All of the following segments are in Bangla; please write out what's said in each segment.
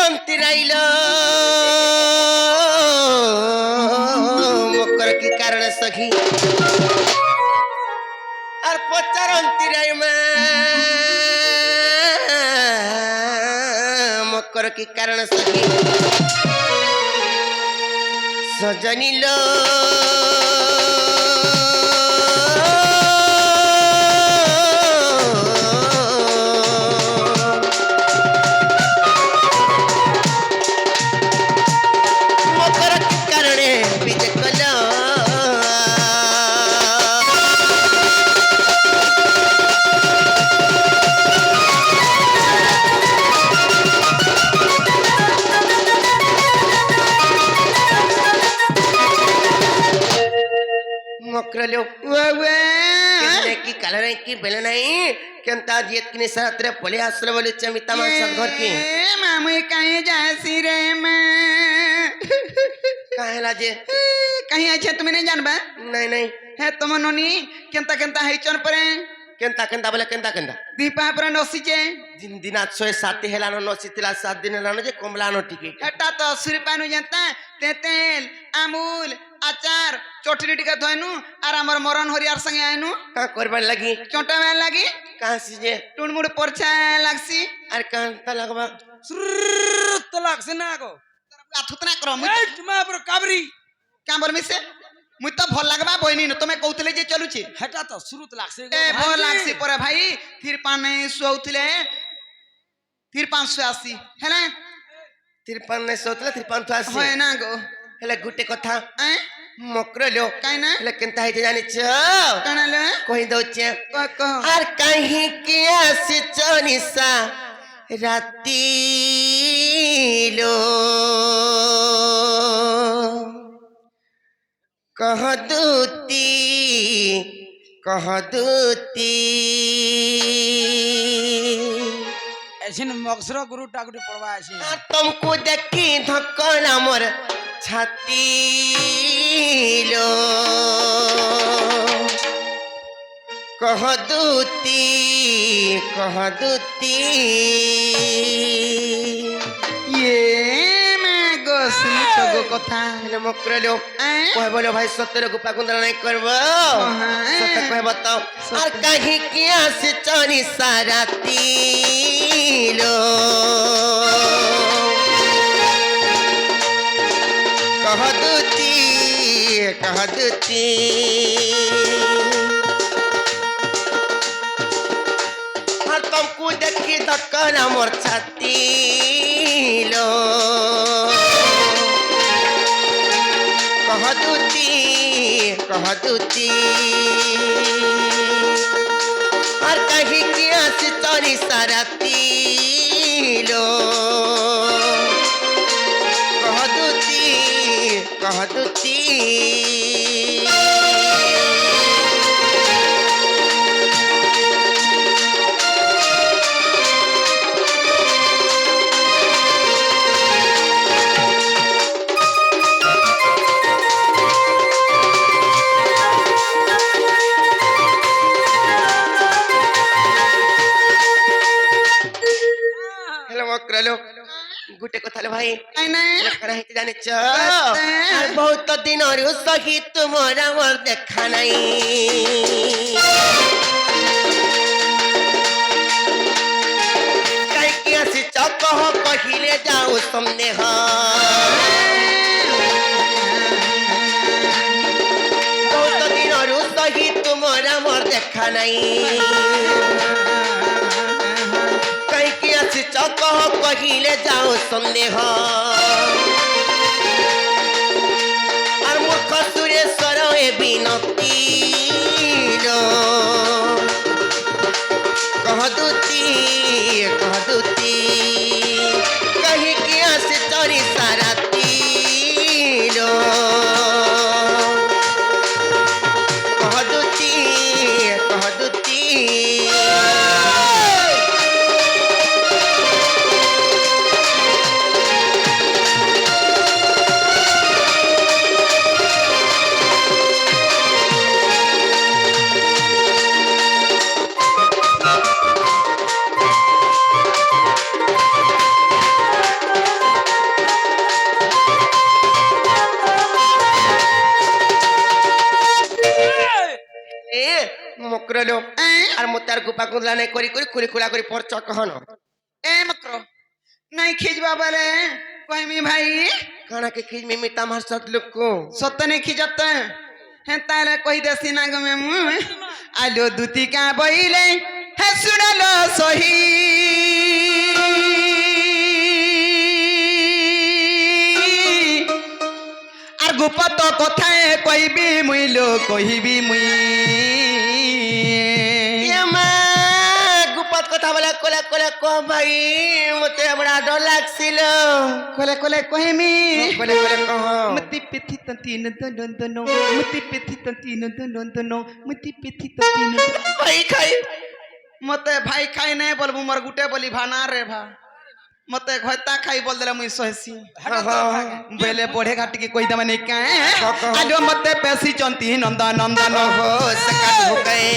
अंतिराइल मकर की कारण सखी और पचार अंतिराई मकर की कारण सखी सजनी लो मकरलो की कलर की बेल नहीं केंता जियत की निसात्रे पले आश्रय बोले चमिता मान सदघर की मामुई कहीं जासी रे मैं काहे लाजे कहीं अच्छे तुम नहीं जानबा नहीं नहीं है तुम नोनी केंता केंता है चन परे केंता केंता बोले केंता केंता दीपा पर नसीचे दिन दिन 6-7 हेलानो नसीतिला 7 दिन हेलानो जे कमलानो टिकेट हेटा तो 80 रुपया नु जानता तेतेल अमूल आचार चटनी टिका धोइनु आर हमर मरण हरियार संगे आइनु का करबा लगी चोटा में लगी कहां से जे टुनमुड़ परछा लागसी अरे कहां ता लगबा सुरत लागसे ना को आथुतना करो एट मा पर काबरी क्या बोल मिसे मुई तो भल लागबा बहिनी न तमे कहउतले जे चलुची हेटा तो सुरत लागसे ए भल लागसी पर भाई फिर पाने सोउतले फिर 580 हैला 53 ने सोतला 53 होय ना गो हेले गुटे कथा ए मकरलो काई ना हेले केंता है जानि छ कणाले कहि दोचे को आर कहीं के आसी चनिसा राती लो कह दूती ऐसे मगसर गुरु टाकुटी पड़वा ऐसे तुमको देखी धक्कन मोर छाती लो कह दूती ये मैं गोसनी छगो कथा हेले मकरलो कह बोलो भाई सत्तर को पाकुंदरा नहीं करबो सत्य कह बताओ और कहीं किया से चोरी साराती लो कह दूती और तुमको देखी धक्कन मोर छाती लो कह दूती और कहीं किया से चोरी साराती लो कह दूती हेलो गुटे कथा भाई आई ना कड़ा है जाने छ बहुत दिन और सही तुम्हारा मोर देखा नहीं कहीं किया से चौक हो पहिले जाओ सामने हो बहुत दिन और सही तुम्हारा मोर देखा नहीं चौक कहिले जाओ संदेह और मूर्ख सुरेश्वर ए बिनती कह दूती कहीं किया से चोरी साराती लो कह दूती মকরলো আর মতে আর গুপা কুন্দলা নাই করি করি কুলি কুলা করি পরচ কহন এ মক্র নাই খিজবা বলে কইমি ভাই কানা কে খিজ মিমি তামার সাথ লোক সত্য নেই খিজত হ্যাঁ তাহলে কই দেছি না গো মেমু আলো দুতিকা বইলে হে শুনালো সহি আর গুপত কথায় কইবি মুইলো কইবি মুই মা গুপত কথা বলে কোলা কোলা ক ভাই মতে বড় ডর লাগছিল কোলে কোলে কইমি কোলে কোলে কহ মতি পেথি তন্তি নন্দন মতি পেথি তন্তি নন্দন মতি পেথি তন্তি ভাই খাই মতে ভাই খাই নাই বলবো মোর গুটে বলি ভানা রে ভা মতে ঘয়তা খাই বল দেলা মুই সহসি বেলে বড়ে ঘাটি के কই দমনে কা আলো মতে পেছি চন্তি নন্দন নন্দন हो सकत हो गए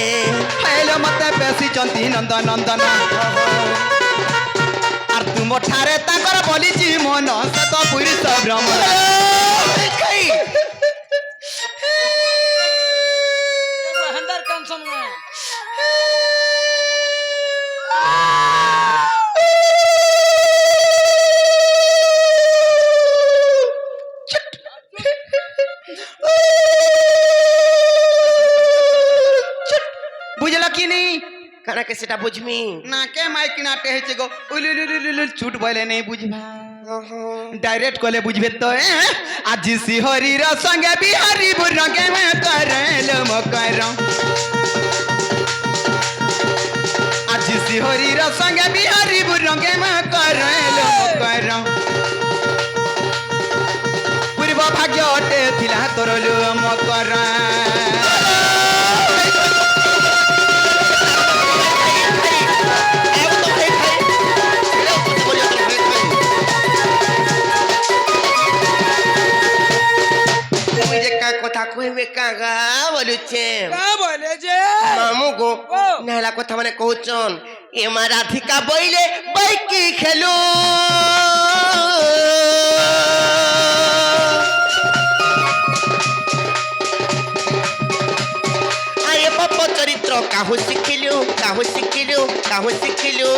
আলো মতে পেছি চন্তি নন্দন নন্দন আর তুম ঠারে তাকর বলিছি মন সত পুরুষ ব্রহ্ম খাই हंदर टेंशन में বুঝলা কি নি কানা কে সেটা বুঝমি না কে মাইক নাটে হেছে গো উলুলুলুলু ছুট বলে নেই বুঝবা ডাইরেক্ট কলে বুঝবে তো আজি শিহরির সঙ্গে বিহারি বুরঙ্গে মে করল মকর আজি শিহরির সঙ্গে বিহারি বুরঙ্গে মে করল মকর পূর্ব ভাগ্য অটে থিলা তোরলু মকর কথা কইবে কাগা বলুছে का बोले जे মামু গো ও। নাহলা কথা মানে কହୁছন এ মা রাধিকা বইলে বাইকি খেলু আরে বাপ চরিত্র কাহু শিখিলু কাহু শিখিলু কাহু শিখিলু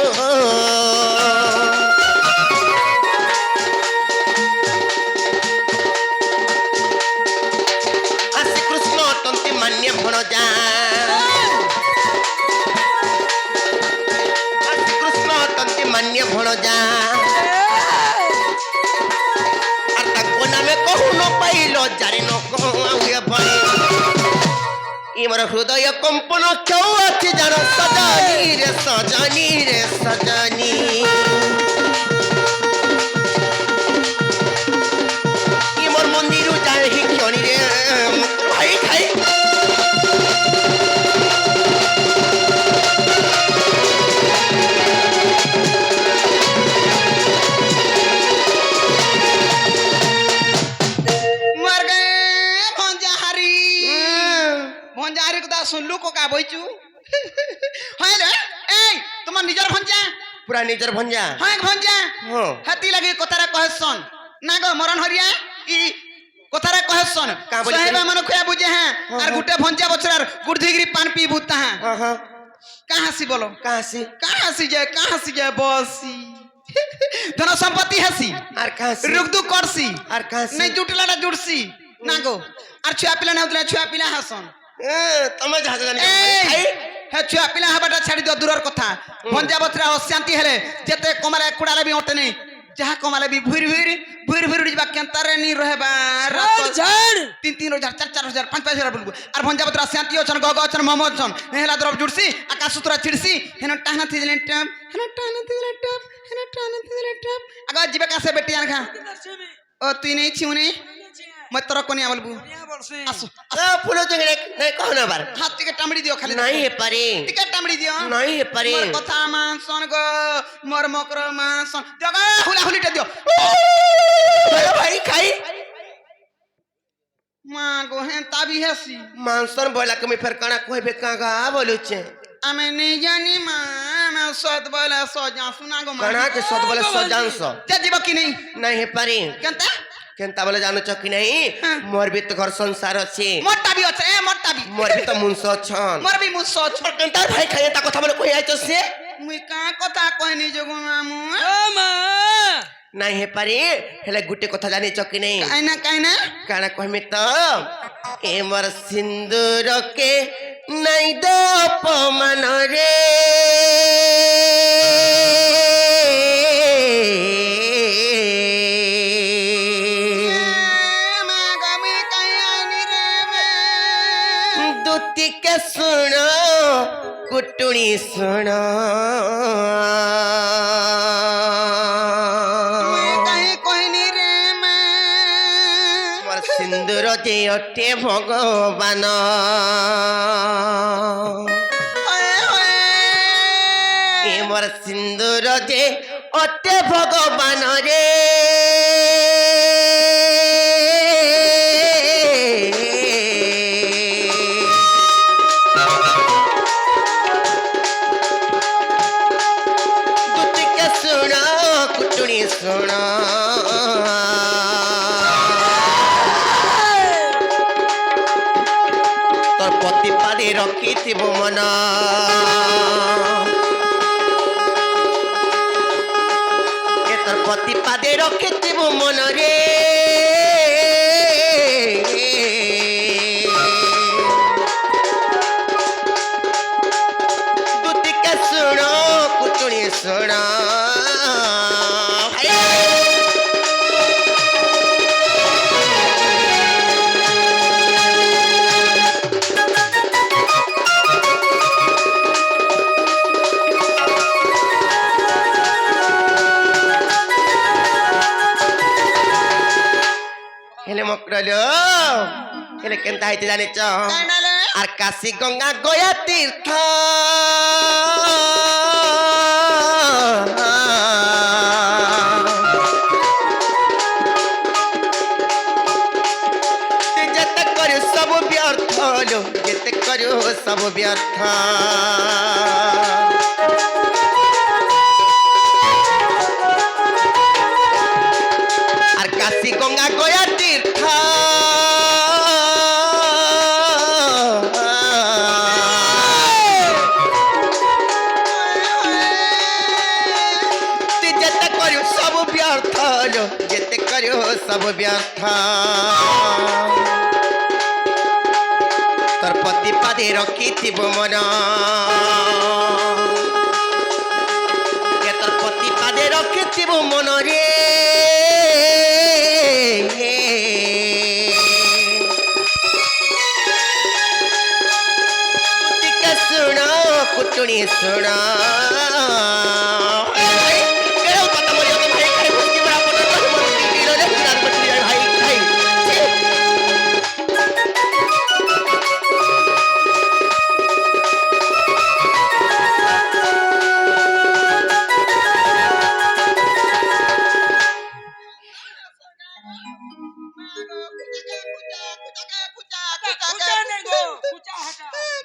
আসি কৃষ্ণ তন্তি মান্য ভণজা আসি কৃষ্ণ তন্তি মান্য ভণজা আর তাকো নামে কহুন পাইল জারি ন কহুয়ে ভাই ইমর হৃদয় কম্পন কেউ আছে জান সজানি রে সজানি রে সজানি ইমর মন্দির যায় হিক্ষণী রে ভাই খাই मर गए भंजारी भंजारी को दा सुनलु को का बइचू हाय रे ए তোমার নিজের ভঞ্জা পুরা নিজের ভঞ্জা হাই ভঞ্জা হ্যাঁ হাতি লাগি কথারা কহসন না গো মরণ হরিয়া ই কথারা কহসন কা বলি সাহেবা মন খুয়া বুঝে হ্যাঁ আর গুটে ভঞ্জা বছরার গুড়ধিগিরি পান পি বুতা হ্যাঁ হ্যাঁ হ্যাঁ কাহা সি বলো কাশি কাহা সি যায় বসি ধন সম্পত্তি হাসি আর কাশি রুকদু করছি আর কাশি নাই জুটলাটা জুড়ছি না গো আর ছুয়া পিলা না হতলা ছুয়া পিলা হাসন তুমি যাহা জানি এই হে ছুয়া পিলা হবাটা ছাড়ি দিও দূরের কথা ভঞ্জা বছরা অশান্তি হেলে যেতে কমালে কুড়ালে বি অটে নেই যাহা কমালে বি ভুইর উড়িবা কেন্তারে নি রহেবা झाड़ 3,000 4,000 5,000 বলবো আর ভঞ্জা বছরা শান্তি অছন গগ অছন মম অছন হেলা দ্রব জুড়ছি আকাশ সুতরা ছিড়ছি হেন টাহনা থিজলে টপ হেন টাহনা থিজলে টপ হেন টাহনা থিজলে টপ আগা জিবে কাছে বেটি আন খা ও তুই নেই ছিউনে মই তোর কোনি বলবো আসো ফুলো জঙ্গলে নাই কহনা বার হাত থেকে টামড়ি দিও খালি নাই হে পারে টিকে টামড়ি দিও নাই হে পারে মোর কথা মান শোন গো মোর মকর মান শোন জগা হুলিটা দিও ভাই খাই মা গো হেন তাবি হেসি মানসন বলা কমি ফের কানা কইবে কাগা বলুছে আমি নেই জানি মা আমি সত বলে সজা শুনা গো মা কানা के सद बोले सजांस যা জীব কি নেই नहीं है पारे কেনতা কেনতা বলে জানুছ কি নাই মোর বি তো ঘর সংসার আছে মোরটা বি আছে মোরটা বি মোর বি তো মুনস অছন মোর বি মুছ আছে কেনতা ভাই খাই তা কথা বলে কই আইছ সে মুই কা কথা কইনি জগো মামু ও মা নাই হে পারি হেলে গুটে কথা জানিছ কি নাই কাইনা কানা কইমি তো এ মোর সিন্দুর কে নাই দো অপমান রে মা গামি কাই আইনি রে মে দুতিকে শুণ কুটুনি শুণ মুই কাই কইনি রে মে মোর সিন্দুর যে অটে ভগবান ওয়ে ওয়ে এ মোর সিন্দুর যে অটে ভগবান রে দুটিকে শুণ কুটুনি শুণ তোর প্রতিপাদে রখিথিব মন এ তোর প্রতিপাদে রখিথিব মন রে দুটিকে শুণ কুটুনি শুণ হেলে মকরল হেলে কেনতা হইতে জানিছ কাইনা রে আর কাশী গঙ্গা গয়া তীর্থ যেতে করু সব ব্যর্থ লো যেতে করু সব ব্যর্থ আর কাশী গঙ্গা গয়া তীর্থ তুই যেতে করু সব ব্যর্থ লো যেতে করু সব ব্যর্থ তোর প্রতিপাদে রখিথিব মন এ তোর প্রতিপাদে রখিথিব মন রে দুটিকে শুণ কুটুনি শুণ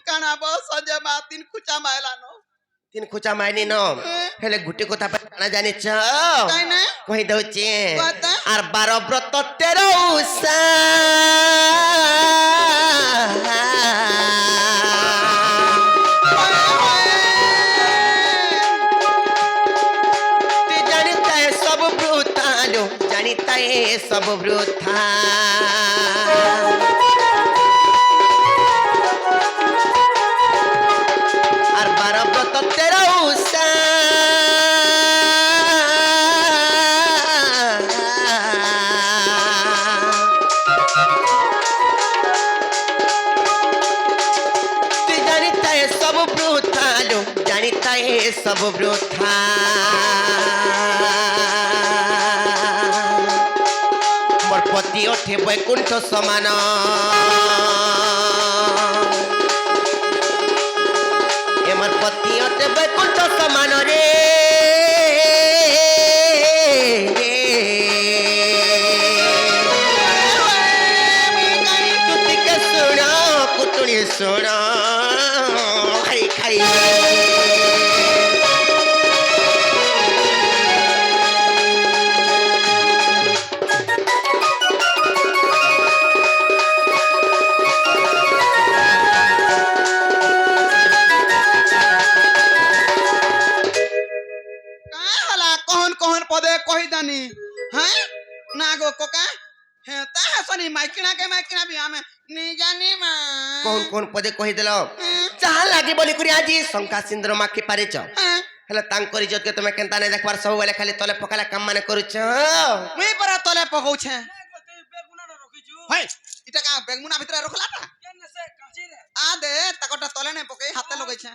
কানা বস সজে মা তিন খুচা মাইলানো তিন খুচা মাইনি ন হেলে গুটি কথা জানা জানিছ কাইনা কই দউছে কথা? আর 12 ব্রত 13 উষা তুই জানিতা এ সব বৃথা লো জানিতা এ সব বৃথা আর 12 ব্রত 13 উষা তুই জানিতা এ সব বৃথা লো জানিতা এ সব বৃথা মোর পতি ওঠে বৈকুণ্ঠ সমান এমর পতি ওঠে বৈকুণ্ঠ সমান রে দুটিকে শুণ কুটুনি শুণ খাই খাই দানি হ্যাঁ না গো কোকা হ্যাঁ তা হাসনি মাইকিনা বি আমি নি জানি মা কোন কোন পদে কহিদেল যাহা লাগে বলি করি আଜି শঙ্কা সিন্দুর মাখি পারিছ হ্যাঁ ହେଲେ ତାଙ୍କର ଇଜ୍ଜତ ତୁମେ କେନ୍ତା ନାଇଁ ଦେଖବାର ସବୁବେଳେ ଖାଲି ତଲେ ପକାଲା କାମ ମାନେ କରୁଛ ମୁଇ ପରା ତଲେ ପକଉଛେ ହଇ ইটা কা বেগুনা ভিতরে রখলা না আ দে তাকটা তলে নে পকাই হাতে লগাইছে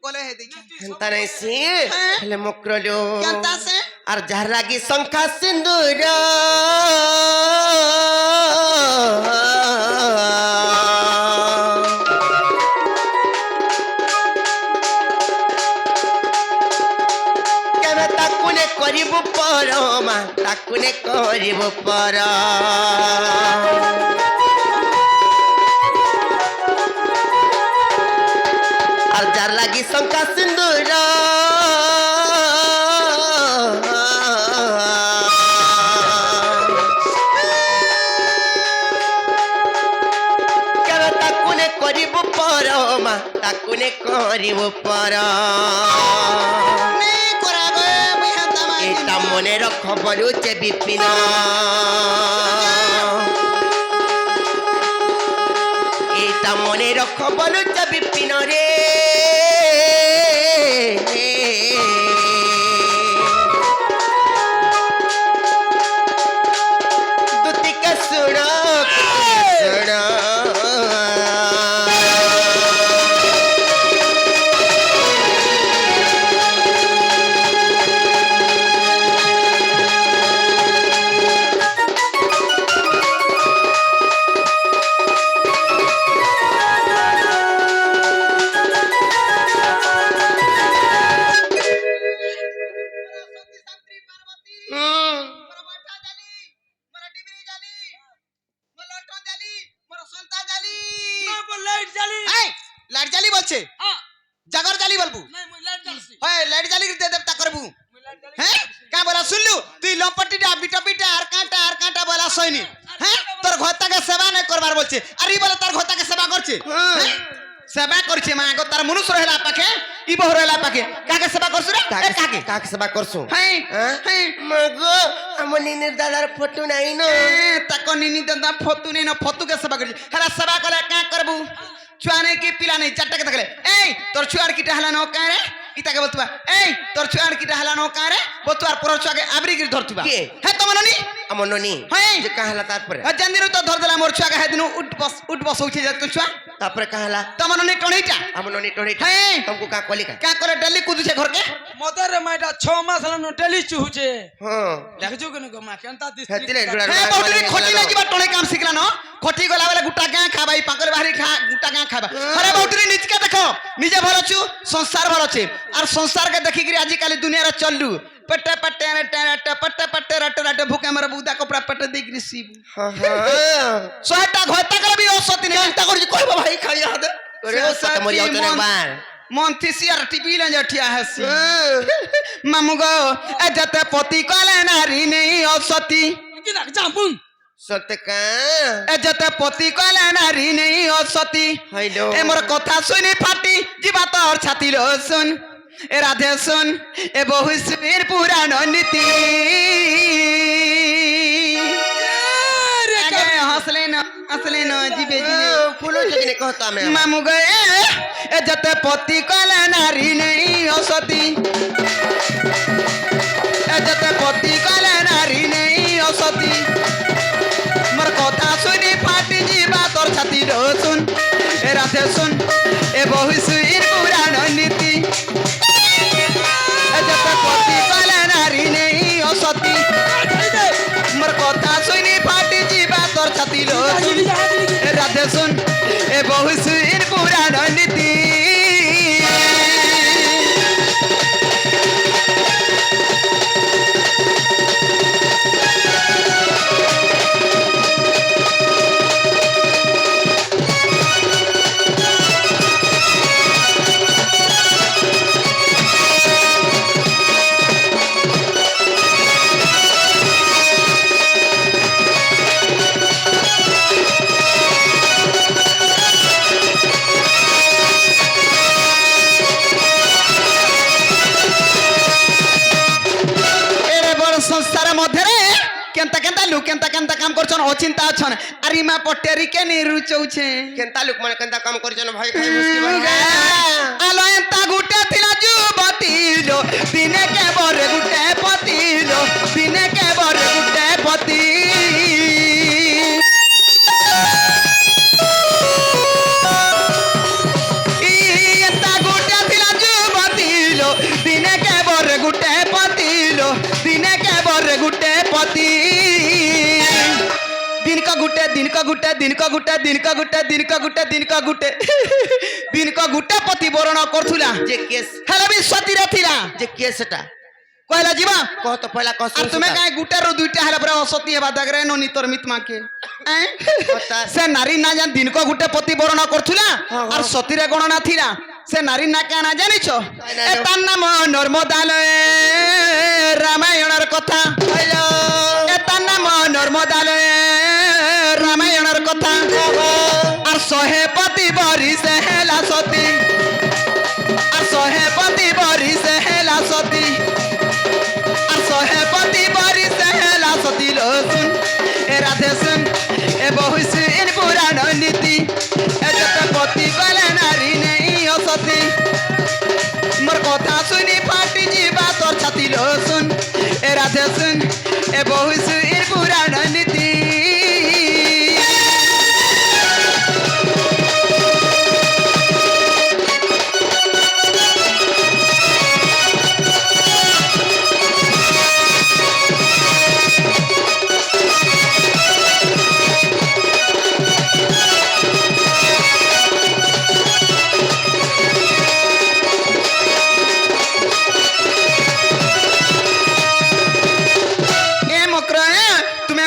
গলে হে দেইছে ହେନ୍ତା ନାଇଁ ସି ହେଲେ ମକ୍ରଲୁ কেনতা সে আর যার লাগি শঙ্কা সিন্দুর কেন তাকুনে করিব পরমা তাকুনে করিব পর আর যার লাগি শঙ্কা সিন্দুর কেন তাকুনে করিব পরমা তাকুনে করিব পর নে করাবে মুই হাতা মাই এটা মনে রখ বলুছে বিপিন এটা মনে রখ বলুছে বিপিন রে দুতিকে শুণ শুণ লাইট জালি বলছে জাগর জালি বলবু হয় লাইট জালি দে দেবতা করবু হ্যাঁ কা বলা শুনলু তুই লম্পটিটা বিটপিটা আর কাঁটা বলা সইনি হ্যাঁ তোর ঘরটাকে সেবা নাই করবার বলছে আর ই বলে তার ঘরটাকে সেবা করছে হ্যাঁ? সেবা করছে মা গো তার মনুষ্য রহিলা পাখে ই বহু রহিলা পাখে কাকে সেবা করছু রে এ কাকে কাকে সেবা করছু হ্যাঁ হ্যাঁ মগো ଆମ ନିନିର ଦାଦାର ଫଟୋ ନାହିଁ ନ তাকো নিনি দাদা ফতু নেই না ফতুকে সেবা করছে হেলা সেবা কলে কা করবু ছুয়া নেই কি পিলা নেই চারটাকে থাকলে এই তোর ছুয়ার কিটা হেলা নো কা রে ইতাকে বলতুবা এই তোর ছুয়ার কিটা হেলা নো কা রে বতুয়ার পর ছুয়াকে আবরি গির ধরতুবা কে? হে তো মননি ଆମ ନନି হ্যাঁ ଯେ କାହା ହେଲା ତାପରେ জান দিন তো ধর দেলা মোর ছুয়াকে হে দিন উঠ বস উঠে যা তো ছুয়া ତାପରେ କାହା ହେଲା তো মননি টনিটা ଆମ ନନି ଟଣି হ্যাঁ ତମକୁ କାହା କଲି କା কা করে ডেলি কুদুছে ঘরকে মদের মাইটা 6 মাস হলো ডেলি চুহুছে ହଁ দেখছো কেন গো মা কেনতা দিস হেতিলে জুড়া হ্যাঁ বউটি খটি না যিবা টনে কাম শিখলা ন খটি গলা বেলা গুটা গাঁ খাবাই পাকর বাহারি খা গুটা গাঁ খাবা আরে বউটি নিজকে দেখো নিজে ভালো ছু সংসার ভালো আছে আর সংসারকে দেখি গরি আজি কালি দুনিয়ারে চললু পটে পটে টেরাটে পটে পটে রটে রটে ভুকে মারে বুদা কপড়া পটে দেই গরি সিব ହଁ ହଁ সোহেটা ঘরটা করবি অসতি নে চিন্তা କରୁଛି କହିବ ଭାଇ ଖାଲି ହାତ ସତେ ମରି ଯାଉଛ ନା ବାର মন থিসি আর টিপি লে জঠিয়া হাসি মামু গো এ যেতে পতি কলে নারী নেই অসতি কি না জাম্পুন সত্য কা এ যেতে পতি কলে নারী নেই অসতি হইলো এ মোর কথা শুনি ফাটি যিবা তোর ছাতি লো শুন এ রাধে শুন এ বহু সুবীর পুরাণ নীতি আগে হসলে না জিবে জিবে ফুল যদি কহতো ଆମେ মামু গে এ যেতে পতি কলে নারী নেই অসতি এ যেতে পতি কলে নারী নেই অসতি মোর কথা শুনি ফাটি যিবা তোর ছাতি লো শুন এ রাধে শুন এ বহু সুবীর পুরাণ নীতি এ যেতে পতি কলে নারী নেই অসতি মোর কথা শুনি ফাটি যিবা তোর ছাতি লো শুন এ রাধে শুন এ বহু সুবীর পুরাণ নীতি সংসার মধ্যে কেনতা কেনতা লুক কেনতা কেনতা কাম করছন অচিন্তা অছন আরিমা পটেরি কে নিরুচৌছে কেনতা লোক মানে কেনতা কাম করছেন ভাই খাই বুঝতে পারে আলো এন্তা গুটে থিলা যুবতী লো দিনে কে বরে গুটে পতি লো দিনে কে বরে গুটে পতি এন্তা গুটে থিলা যুবতী লো দিনে কে বরে গুটে পতি লো দিনে কে বরে গুটে পতি दिन का गुटे दिन का गुटे दिन का गुटे दिन का गुटे दिन का गुटे दिन का गुटे दिन का गुटे पति बरण करथुला যে কেস हेला भी सतीरे थिला যে কেস এটা कहला जीवा কহ তো পয়লা কহ আর তুমি কাই গুटे रो दुइटा हेला बरा असती हेबा दगरे नो नितर मितमा के से नारी ना जान दिन को गुटे पति बरण करथुला और सतीरे गणना थिला से नारी ना का ना जानिछो ए तार नाम नर्मदालय रामायणर कथा হ্যালো ए तार नाम नर्मदालय रामायणर कथा আর শহে পতি বরি সে হেলা সতী আর শহে পতি বরি সে হেলা সতী আর শহে পতি বরি সে হেলা সতী লো শুন এ রাধে শুন এ বহু ইন পুরাণ নীতি এ যত পতি গলে নারী নেই অসতী মোর কথা শুনি ফাটি যাবা তোর ছাতি লো শুন এ রাধে শুন এ বহু ইন পুরাণ নীতি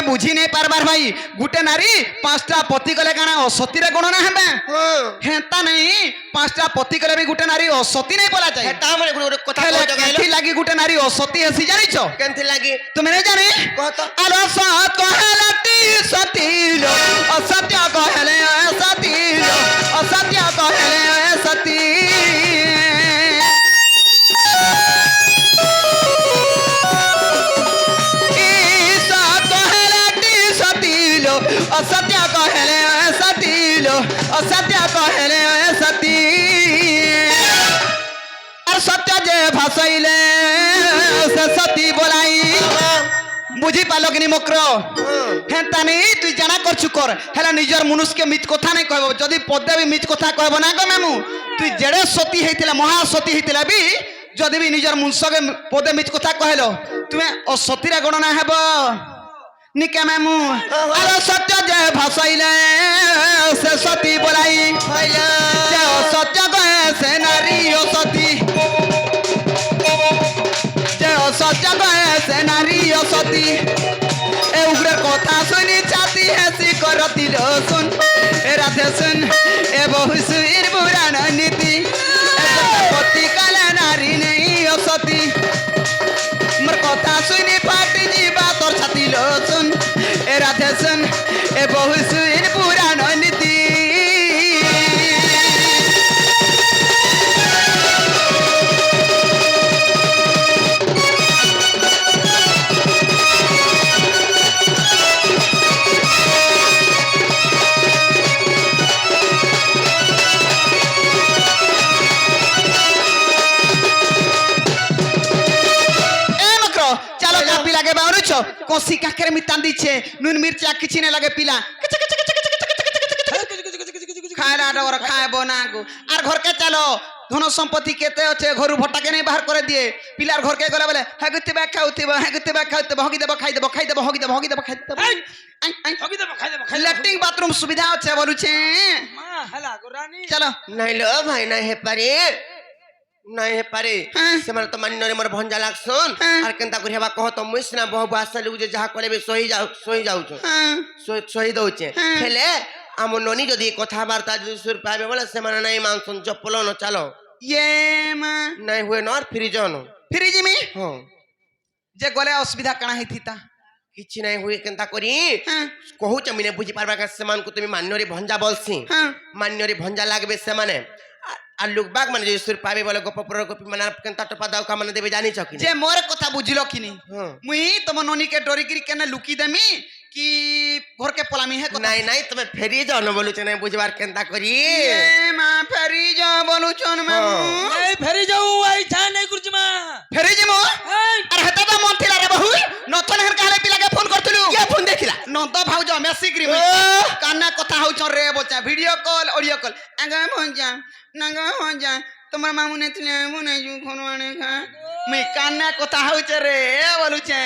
बुझी नहीं पारबार भाई गुटे नारी पांचटा पति गले काना असतीरे गणना हेबे हेता नहीं पांचटा पति गले भी गुटे नारी असती नहीं बोला चाहिए তা মানে গুলো কথা हेले কহ জগাইলো केथी लागी गुटे नारी असती हसी जानिछो কেনতে লাগি तुम नहीं जाने কহ তো आलो सत कहलती सती लो असत्य कहले सती लो असत्य कहले सती असत्य कहले सती लो असत्य कहले सती और सत्य जे भासैले से सती बोलाई बुझी पालो कि मक्र हेता नहीं तु जाना करछु कर हेला निजर मनुष्य के मिथ कथा नहीं कहबो जदी पदे भी मिथ कथा कहबो ना गो मामू तु जेडे सती हेतिला महा सती हेतिला भी जदी भी निजर मनुष्य के पदे मिथ कथा कहलो तुमे असतीरा गणना हेबो निके मामू आलो सत्य जे भासैले से सती बोलाई হ্যালো जे सत्य कहे से नारी सती जे सत्य कहे से नारी सती ए उग्र कथा सुनी छाती हेसी करती लो सुन ए राधे सुन ए बहु सुर पुराण नीति पति कले नारी नहीं सती मोर कथा सुनी फाटी जीवा तोर छाती लो सुन ए राधे सुन ए बहु सुर पुराण नीति कोसी काकर मितान दीछे नून मिर्चा किछि ने लगे पिला खाना डर खाए बनागो आर घर के चलो धन संपत्ति केते अच्छे घर भट्टा के नहीं बाहर कर दिए पिलार घर के गला बोले हगते बा खाउते हगी देबो खाई देबो हगी देबो खाई देबो लेफ्टिंग बाथरूम सुविधा अच्छे बोलु छे मां हला गोरानी चलो নাই লো ভাই নাই হে পারে নাই হে পারে সেমানে তো মান্নরে মোর ভঞ্জা লাগছন আর কেনতা করি হেবা কহ তো মুই সিনা বহু বাসা লু যে যাহা কলে বে সহি যাউছ সহি দউছে হেলে আমো ননি যদি কথাবার্তা যদি সুর পাবে বলে সেমানে নাই মানছন চপল ন চালো ये मां নাই হুয়ে নর ফ্রিজন फ्रिज में হ্যাঁ जे गले असुविधा काना हेथिता କିଛି নাই হুয়ে কেনতা করি हां কহুছ মিনে বুঝি পারবা কা সেমান কো তুমি মান্নরে ভঞ্জা বলছি हां মান্নরে ভঞ্জা লাগবে সেমানে আর লোক বাগ মানে যে সুর পাবে বলে গোপপুর গোপী মানে কেনতা টপা দাও কা মানে দেবে জানিছ কি যে মোর কথা বুঝিল কিনি হ্যাঁ। মুই তোম ননীকে ডরিকিরি কেনে লুকি দেমি কি ঘরকে পলামি হে কথা নাই নাই তুমি ফেরি যাও না বলুছ না বুঝবার কেনতা করি এ মা ফেরি যা বলুছন মামু এই ফেরি যাও এই ছা নাই করছি মা ফেরি জিমু এই আর হেতা তো মন থিলা রে বহু নথন হেন কালে পিলাকে ফোন করতলু কে ফোন দেখিলা নন্দ ভাউজ মেসি ক্রিম কান্না কথা হউছ রে বচা ভিডিও কল অডিও কল আগে মজা নাগা মজা তোমার মামু নে থিলে মনে জু ফোন আনে খা মুই কান্না কথা হউছ রে বলুছে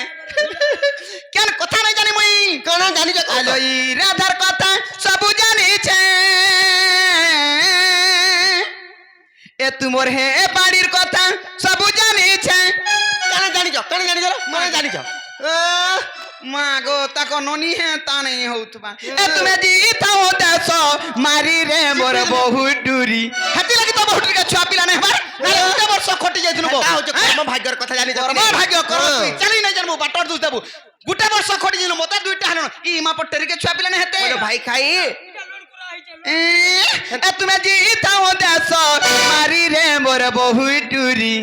কেন কথা নাই জানি মুই কোন জানিছ আলো ই রাধার কথা সবু জানিছে এ তুমর হে বাড়ির কথা সবু জানিছে কেন জানিছ মানে জানিছ মা গো তাকো ননি হে তা নেই হউতবা এ তুমি জি থাও দেশ মারি রে মোর বহু ডুরি হাতি লাগি তো বহু ডুরি ছুয়া পিলা নাই বার নালে উতে বর্ষ খটি যাইতুন গো তা হচ্ছে কর্ম ভাগ্যর কথা জানিছ কর্ম ভাগ্য কর তুই চালি নাই জানবো বাটর দুস দেবু গুটে বর্ষ খটি জিনু মতে দুইটা হানো ই মা পট্টেরিকে ছুয়া পিলা নাই হেতে বলো ভাই খাই এ তুমি জি থাও দেশ মারি রে মোর বহু ডুরি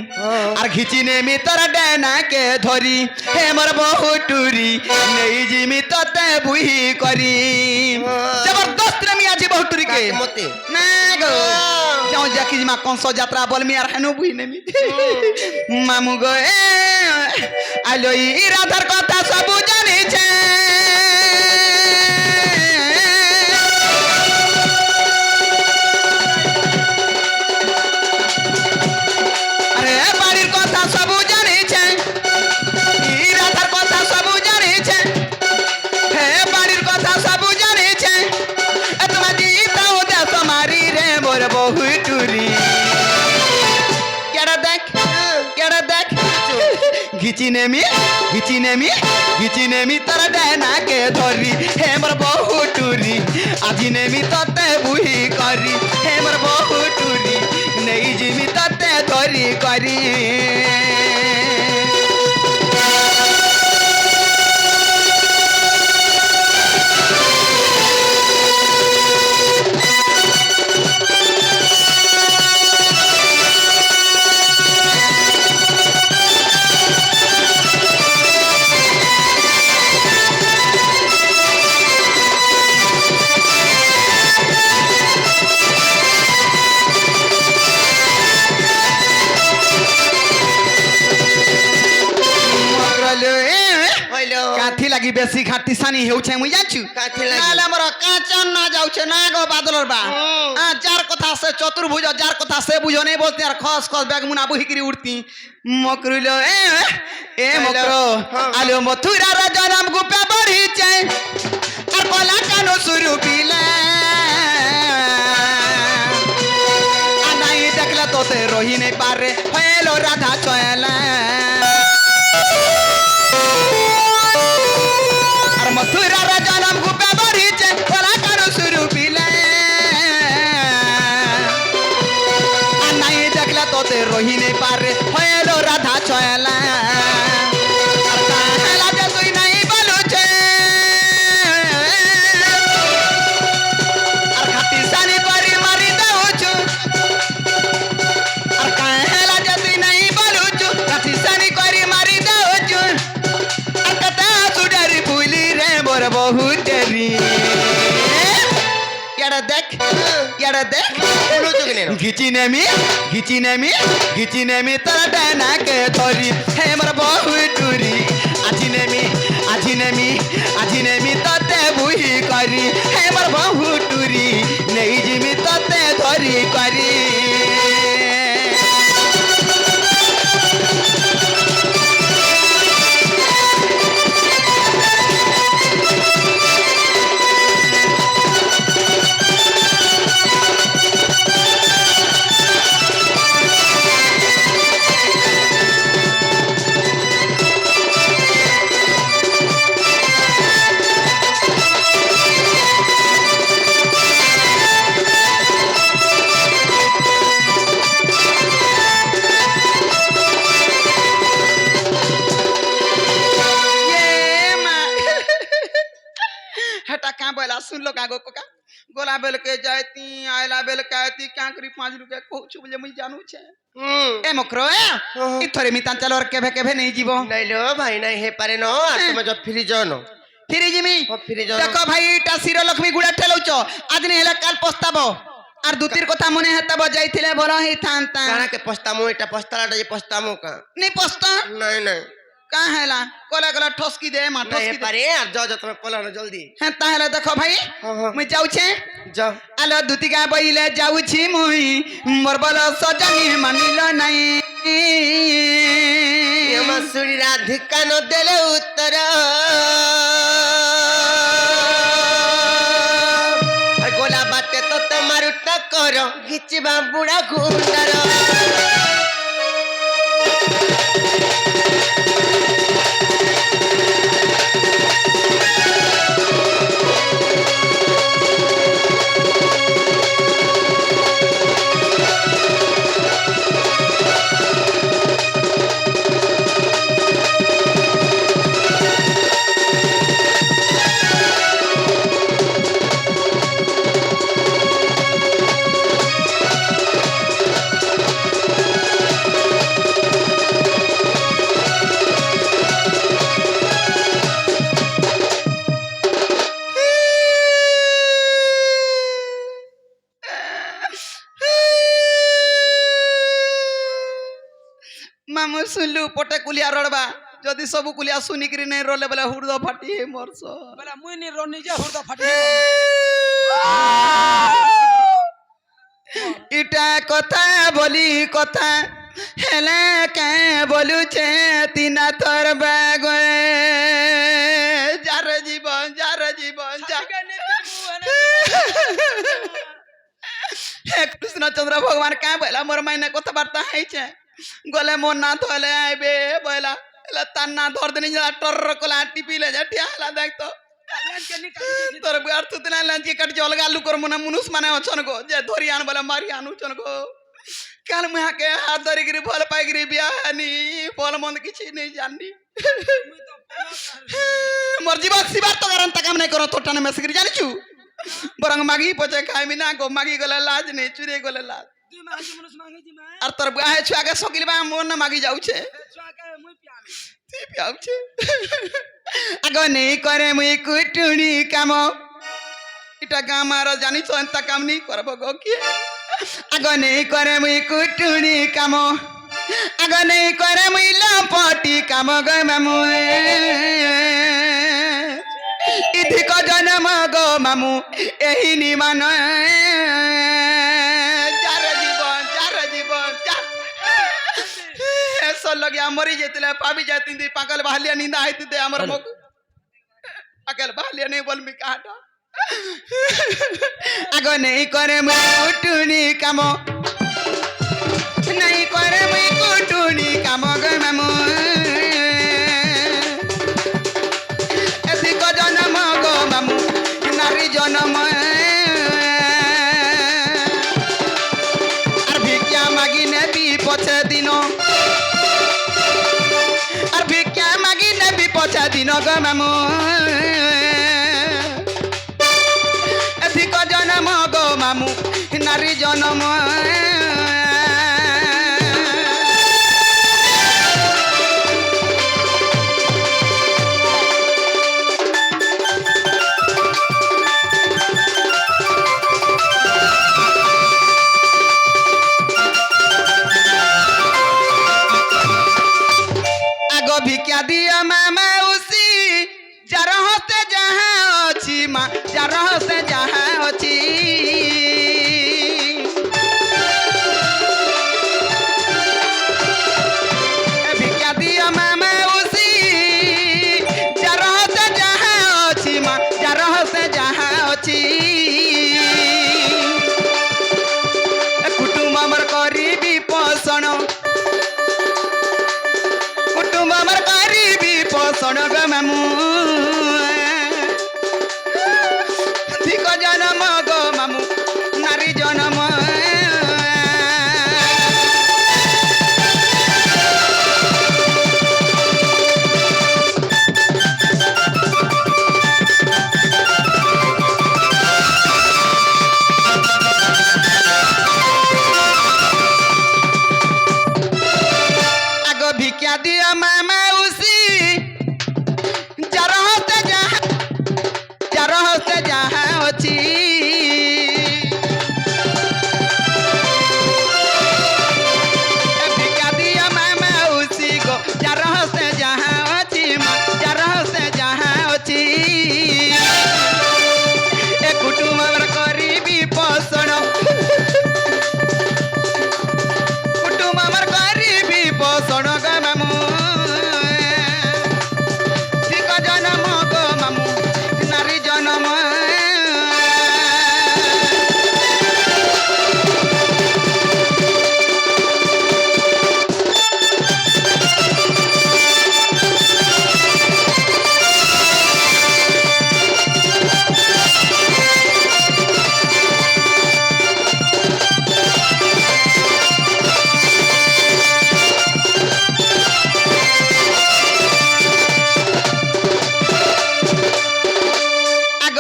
আর ঘিচি নেমি তোর ডেনাকে ধরি হে মোর বহু টুরি নেই জিমি তোতে বুহি করি জবরদস্ত রে আজি বহু টুরি কে মতে না গো যাও জাকি মা কংস যাত্রা বলমি আর হেনো বুহি নেমি মামু গো এ আলো ই রাধার কথা সবু জানিছে আরে বাড়ির কথা সবু জানিছে ই রাধার কথা সবু জানিছে হে বাড়ির কথা সবু জানিছে এ তোমা জিতাও দে তোমারি রে মোর বহু টুরি কেডা দেখ ঘিচি নেমি তোর ডেনাকে ধরি হে মোর বহু টুরি আজি নেমি তোতে বুহি করি হে মোর বহু টুরি নেই জিমি তোতে ধরি করি হইলো কাঠি লাগি বেশি ঘাটি সানি হেউছে মুই জানছু কাঠি লাগি। নালে আমার কাঁচন না যাউছে না গো বাদলর বা যার কথা সে চতুর্ভুজ যার কথা সে বুঝো নেই বলতে আর খস খস ব্যাগ মুনা বহিকিরি উড়তি মকরুল এ মকর আলো মথুরার জনম গুপে বড়িছে আর কলা কানো শুরু পিলে আনাই দেখলে তোতে রহি নেই পারে হইলো রাধা চয়লা আর মথুরার জনম গুপে বড়িছে কলা কানো শুরু পিলে আনাই দেখলে তোতে রহি নেই পারে হইলো রাধা চয়লা আর কাহেলা যে তুই নাই বলুছে আর খাটি সানি করি মারি দেউছু আর কাহেলা যে তুই নাই বলুছু খাটি সানি করি মারি দেউছু আর কতা সুডারি ফুলি রে মোর বহু ডেরি কেডা দেখ কোনো চোখ নেই ঘিচি নেমি তোর ডানাকে ধরি হে মোর বহু টুরি আজি নেমি তোতে বুহি করি হে মোর বহু টুরি নেই জিমি তোতে ধরি করি হেটা কা বলা শুনলো কা গো কোকা गोला बेल के जाती आयला बेल के आती क्या करी 5 रुपया कहू छु बोले मुई जानू छे ए मकरो ए थोरे मितान चलो और केभे केभे नहीं जीवो नहीं लो भाई नहीं हे पारे नो আর তুমি जो ফ্রি জানো ফিরি জিমি ফ্রি জানো দেখো ভাই এটা শির লক্ষ্মী গুড়া ঠেলউছ আজ নে হেলা কাল পস্তাবো আর দুতির কথা মনে হেতাব যাইছিলে বড় হি থানতা কানা কে পস্তামু এটা পস্তালাটা যে পস্তামু কা নি পস্তা নাই নাই का हेला कोला कोला ठोसकी दे मा नहीं ठोसकी हे दे पारे আর যাও যাও তুমি পলানো জলদি হ্যাঁ তাহলে দেখো ভাই মুই যাউছে যাও আলো দুতিকা বইলে যাউছি মুই মোর বল সজনী মানিল নাই আমার সুরি রাধিকা ন দেলে উত্তর গোলা বাটে তো তোমার টকর গিচিবা বুড়া গুন্ডার মামু শুনলু পটে কুলিয়া রড়বা যদি সবু কুলিয়া শুনিকরি নাই রলে বলে হুড়দ ফাটি হে মরছ বেলা মুই নি রনি যে হুড়দা ফাটি ইটা কথা বলি কথা হেলে কে বলুছে তিনা তোর বাগ যার জীবন যা হে কৃষ্ণচন্দ্র ভগবান কা বলা মোর মাইনে কথাবার্তা হয়েছে গলে মোর না ধলে আইবে বলা এলা তার না ধর দিন টর কলা টিপিলে যা টিয়া হেলা দেখতো তোর আর তো দিন লাঞ্চি কাট জলগা আলু কর মনে মুনুষ মানে অছন গো যে ধরি আন বলে মারি আনুছন গো কাল মুই হাকে হাত ধরি গিরি ফল পাই গিরি বিয়া নি ফল মন্দ কিছু নেই জানি মোর জীবন সিবার তো কারণ তাকাম নাই করো তোটানে মেসগিরি জানিছু বরং মাগি পচে খাইমি না গো মাগি গলে লাজ নেই চুরে গলে লাজ আর তোর গায়ে ছুয়াকে সকিল বা মন না মাগি যাউছে তুই পিয়াউছে আগ নেই করে মুই কুটুনি কাম এটা গামার জানিছ এন্তা কাম নি করব গো কি আগ নেই করে মুই কুটুনি কাম আগ নেই করে মুই লপটি কাম গো মামু ইধিক জন্ম গো মামু এহি নিমান लगे मरी जाते पाबी जाती पागल बहालिया नींदा आती दे हमर मुख पागल बहालिया नहीं बोल मी काटा आगो नहीं करे मैं कुटुनी काम नहीं करे मैं कुटुनी काम गो मामू ऐसी को जन्म गो मामू नारी जन्म और भिक्षा मागी ने भी पछे दिनो पचा दिन गो मामू एथिक जन्म गो मामू नारी जन्म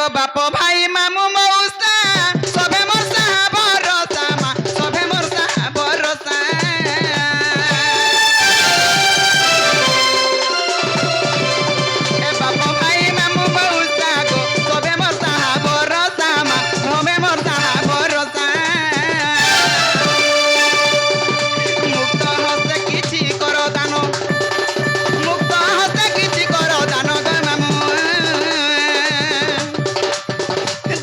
আগো বাপ ভাই মামু মৌসা সবে মোর সাহা ভরসা মা সবে মোর সাহা ভরসা এ বাপ ভাই মামু মৌসা গো সবে মোর সাহা ভরসা মা সবে মোর সাহা ভরসা মুক্ত হস্তে কিছু কর দান মুক্ত হস্তে কিছু কর দান গো মামু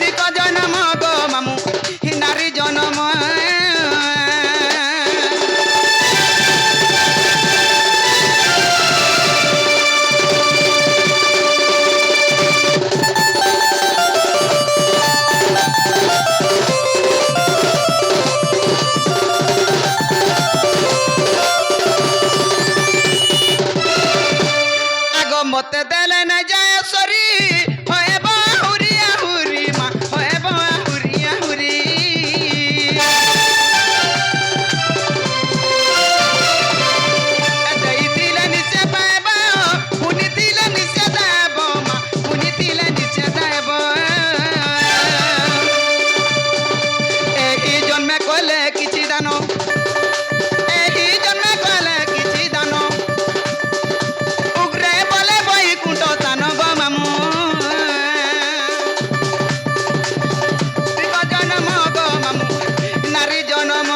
দিক জনম গো মামু নারী জনম আগ মতে দেলে না যায় সরি হয়ে বাহুরি আহুরি মা হয়ে বাহুরি আহুরি দেই দিলে নিচে পাইব পুনি দিলে নিচে দেব মা পুনি দিলে নিচে দেব এই জন্মে কইলে কিছু দান এই জন্মে কইলে কিছু দান উগ্রে বলে বৈকুণ্ঠ স্থান গো মামু দিক জনম গো মামু নারী জনম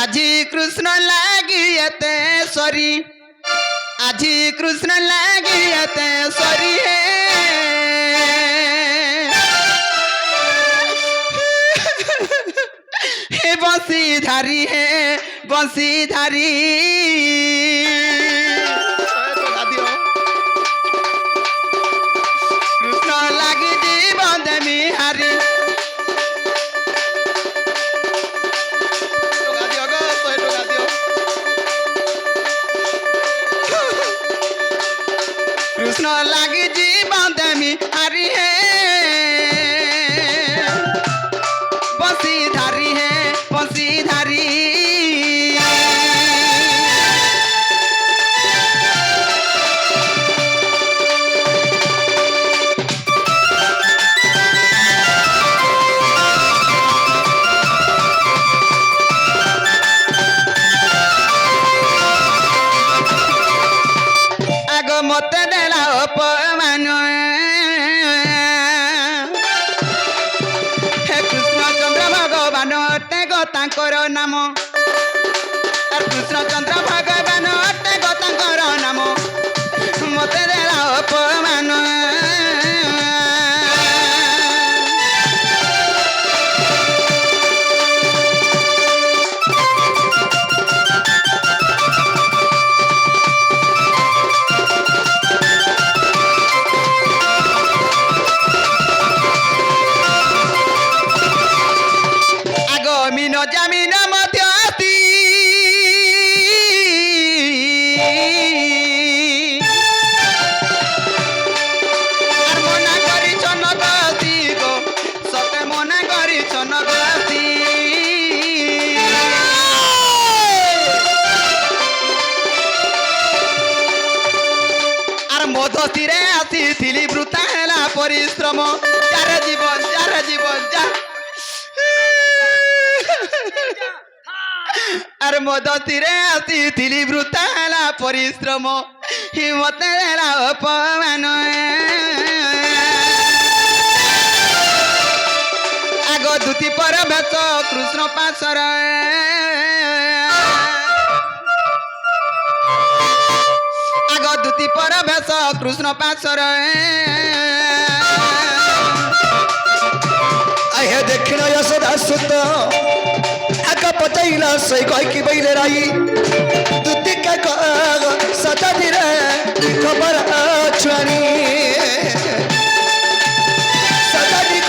আজি কৃষ্ণ লাগি এতে সরি আজি কৃষ্ণ লাগি এতে সরি হে হে বংশীধারী হে বংশীধারী কৃষ্ণ লাগি জীবন দেমি হারি কৃষ্ণ লাগি জীবন দেমি হারি হে বংশীধারী হে বংশীধারী আগ মতে দেলা অপমান হে কৃষ্ণচন্দ্র ভগবান অটে গো তাঙ্কর নাম আর কৃষ্ণচন্দ্র ভগবান অটে গো তাঙ্কর নাম মতে দেলা অপমান আগ মিন জামিন মধ্যতি আর মনা করিছ নগতি গো সতে মনা করিছ নগতি আর মধতিরে আসিছিলি বৃথা হেলা পরিশ্রম যারে জীবন যা আর মদতিরে আসিছিলি বৃথা হেলা পরিশ্রম হিমতে হেলা অপমান আগ দুতি পর বেশ কৃষ্ণ পাশর আগ দুতি পর বেশ কৃষ্ণ পাশর আহে দক্ষিণ যশোদা সুত আকা পচাইলা সই কই কি বইলে রাই দুতি কা সতা দিরে খবর আছানি সতা দি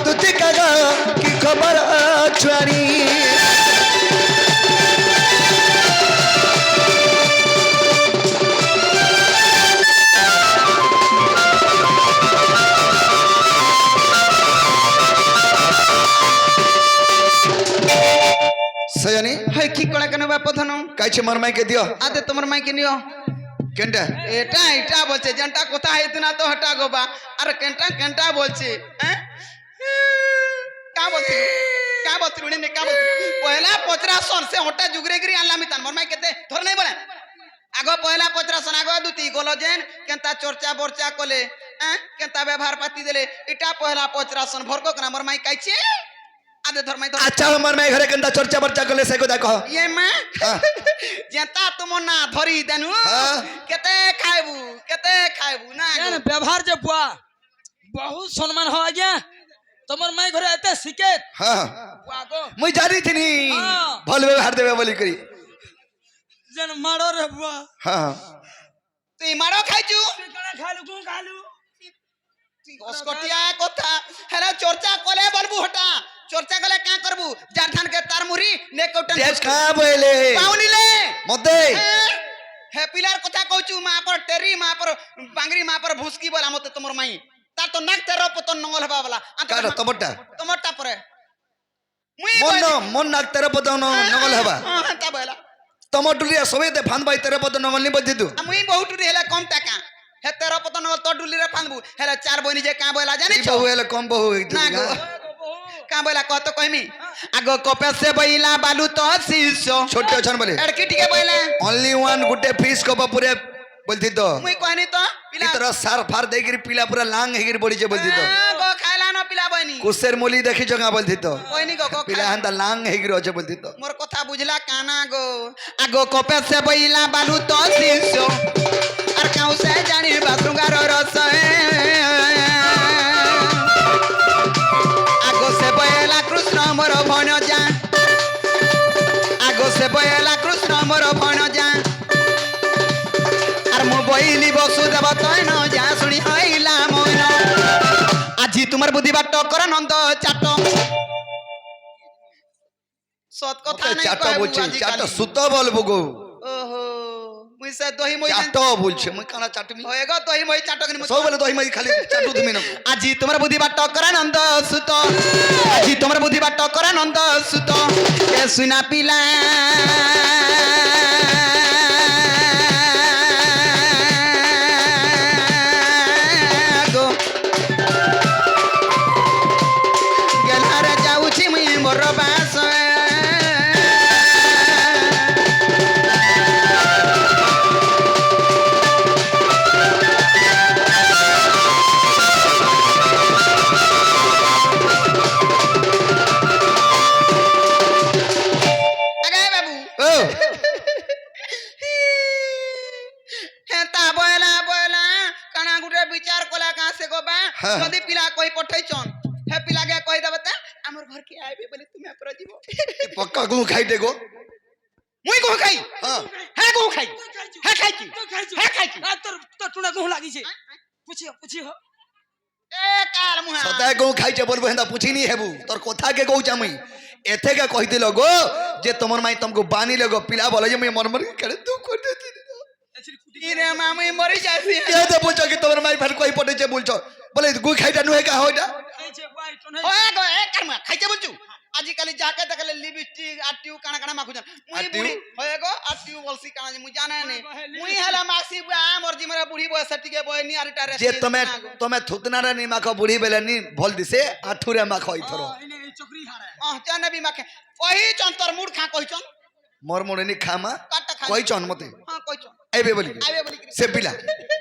দুতি কা কি খবর আছানি সজানি হয় কি কলা কেন বাপ ধনু কাইছে মোর মাইকে দিও আদে তোমার মাইকে নিও কেনটা এটা এটা বলছে যেটা কথা হইতো না তো হটা গোবা আর কেনটা কেনটা বলছে হ্যাঁ কা বলছি কা বলছি নে কা বলছি পয়লা 50 সে হটা জুগরে গিরি আনলামি তান মোর মাই কেতে ধর নাই বলে আগো পয়লা 50 আগো দুতি গলো যেন কেনতা চর্চা বর্চা কলে হ্যাঁ কেনতা ব্যবহার পাতি দেলে এটা পয়লা 50 ভরকো কেন মোর মাই কাইছে আদে ধর মাই ধর আচ্ছা মোর মাই ঘরে কেনটা চর্চা বর্চা করলে সে কথা কহ ये मैं हाँ। जेता तुम ना धरी देनु हाँ। केते खाइबू ना কেন ব্যবহার যে বুয়া বহুত সম্মান হয় আজ্ঞা তোমার মাই ঘরে এতে শিখে হ্যাঁ বুয়া গো মুই জানি থিনি হ্যাঁ। ভাল ব্যবহার দেবে বলি করি যেন মারো রে বুয়া হ্যাঁ তুই মারো খাইছু কেন খালু কোন খালু অস্কটিয়া কথা হেরা চর্চা কলে বলবু হটা চর্চা কলে কা করবু যার ধান के तार मुरी ने कोटन দেখ কা বইলে पाउनीले মতে हे पिलार কথা কইছু মা पर टेरी মা पर बांगरी মা पर भुसकी बोला मते तमर माई तार तो नाक तेरो पतन नंगल हबा वाला কার তোমারটা टमाटा परे मुई মন নাক তেরে পদন নগল হবা हां ता बोला তোমার ডুলিয়া সবে তে ফান বাই তেরে পদন নগল নি বলছি তু मुई बहुत टुरी हेला कम टाका हे तेरो पतन नंगल तो डुली रे फानबू हेला चार बनी जे का बोला जानि এই छो বহু এলে কম বহু ना गो का बोला कत कहमी आगो कपे से बइला बालू तो सीसो ছোট ছন বলে लड़की टिके बोले অনলি ওয়ান গুটে ফিশ কপ পুরে বলছি তো मुई कहनी तो पिला ইতর সার ফার দেগির পিলা পুরা লাং হেগির বড়িছে বলছি তো गो खाइला न पिला बनी কুসের মলি দেখি জগা বলছি তো कहनी गो পিলা হান্তা লাং হেগির আছে বলছি তো मोर कथा बुझला काना गो आगो कपे से बइला बालू तो सीसो और काऊ से जानी बाथरूंगार रस आगो से बइला कृष्ण मोर भणजा आगो से बइला कृष्ण मोर भणजा আর মো বইলি বসুদেব তৈন যা শুনি হইলা মইন আজি তোমার বুদ্ধি বাট কর নন্দ চাট সত কথা নাই চারটা কইবু বলছে আজি চারটা কালি। সুত বলবো গো ওহো মুই সে দহি মই চারটা বলছে মুই কানা চাটমি হয়ে গো দহি মই চাট করি সব বলে দহি মাই খালি চাটু তুমি না আজি তোমার বুদ্ধি বাট কর নন্দ সুত আজি তোমার বুদ্ধি বাট কর নন্দ সুত এ সুনা পিলা গো গেলারে যাউছি মুই মোর বাস আগে বাবু ও হেতা বয়লা বয়লা কানা গুটে বিচার কলা কাছে গো বা হ্যাঁ। যদি পিলা কই পঠাইছন হে পিলা কে কই দেব তা আমার ঘর কে আইবে বলে তুমি আপর জীব পক্কা গু খাইতে গো মুই গো খাই হ্যাঁ হ্যাঁ গো খাই হ্যাঁ খাইছি তো খাইছো হ্যাঁ খাইছি আর তোর তোর টুনা কোন লাগিছে পুছিও এ কাল মুহা সদায় গো খাইছে বলবো হেন্দা পুছিনি হেবু তোর কথা কে কହୁছ আমি এথেকে কইতিল গো যে তোমার মাই তুমকো বানি লগো পিলা বলে যে মই মরমর করে তু করতে ইরে মামুই মরি যাইছি কে দে বলছো কি তোমার মাই ফের কই পড়েছে বলছো বলে গু খাইটা নুহে কা হইটা খাইছে বাই টুনা ওয়ে গো এ কারমা খাইছে বলছু আজি কালি যাকে দেখলে লিপস্টিক আটিউ কানা কানা মাখুছন মুই আটিউ? বুড়ি হয়ে গো আটিউ বলছি কানা যে মুই জানে নে মুই হেলা মাসি বুয়া মোর জিমরা বুড়ি বয়স টিকে বয় নি আরিটা রে যে তুমি থুতনারে নি মাখো বুড়ি বেলে নি ভল দিছে আঠুরে মাখো ইথর ইনে এই চকরি হারে জানে বি মাখে কহি চন তোর মুড খা কহিছন মোর মোরে নি খামা কাটা খা কইছন মতে হ্যাঁ কইছন আইবে বলি আইবে বলি সে পিলা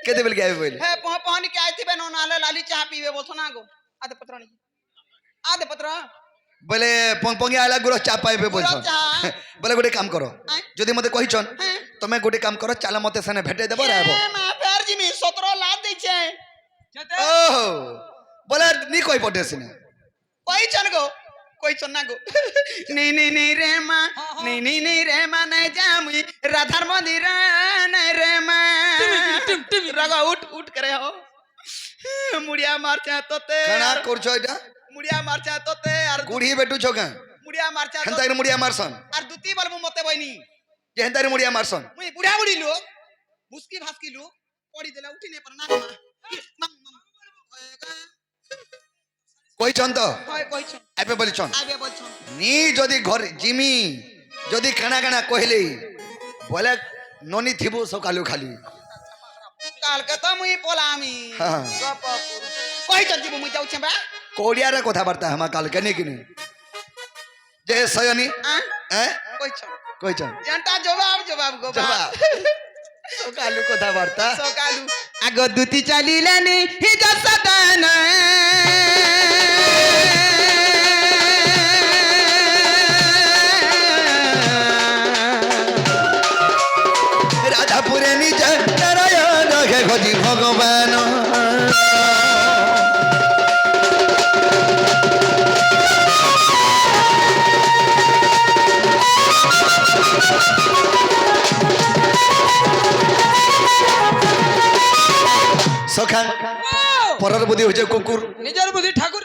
কেতে বলি আইবে বলি হে পহনি কে আইতিবে ন নালে লালি চা পিবে বলছ না গো আদে পত্র নি আদে পত্র বলে পংপঙ্গি আইলা গুলো চা পাইবে বলছন চা। বলে গোটে কাম করো আই? যদি মতে কইছন হ্যাঁ। তুমি গোটে কাম করো চালা মতে সানে ভেটে দেব রাইব এ মা ফের জিমি 17 লাখ দিছে যেতে ও বলে নি কই পড়ে সিনে কইছন গো কইছন না গো নি নি নি রে মা নি রে মা নাই জামুই রাধার মন্দির নাই রে মা টিম রাগা উঠ উঠ করে हो মুড়িয়া মারছে তোতে কানা করছো এটা মুড়িয়া মারছে তোতে আর গুড়ি বেটুছো কা মুড়িয়া মারছে হেন্তারে মুড়িয়া মারছন আর দুতি বলবো মতে বইনি যে হেন্তারে মুড়িয়া মারছন মুই বুড়া বুড়ি লোক মুস্কি ভাস্কি লোক পড়ি দিলা উঠি নে পার না মাম কইছন তো হয় কইছন আইবে বলিছন আইবে বলছন নি যদি ঘর জিমি যদি কানা কানা কহিলি বলে ননি থিবু সকালু খালি কালকে তো মুই পলামি হ্যাঁ। কই তো দিব মুই যাউছে বা কোড়িয়ারে কথাবার্তা হামা কাল কেনে কিনে যে সয়নি হ্যাঁ কইছ কইছ জানটা জবাব গো বা জবাব সকালু কথাবার্তা সকালু আগ দুতি চালিলেনি হিজ সদান রাধাপুরে নিজে নারায়ণ হে খোঁজি ভগবান সখা পরের বুদ্ধি হচ্ছে কুকুর নিজের বুদ্ধি ঠাকুর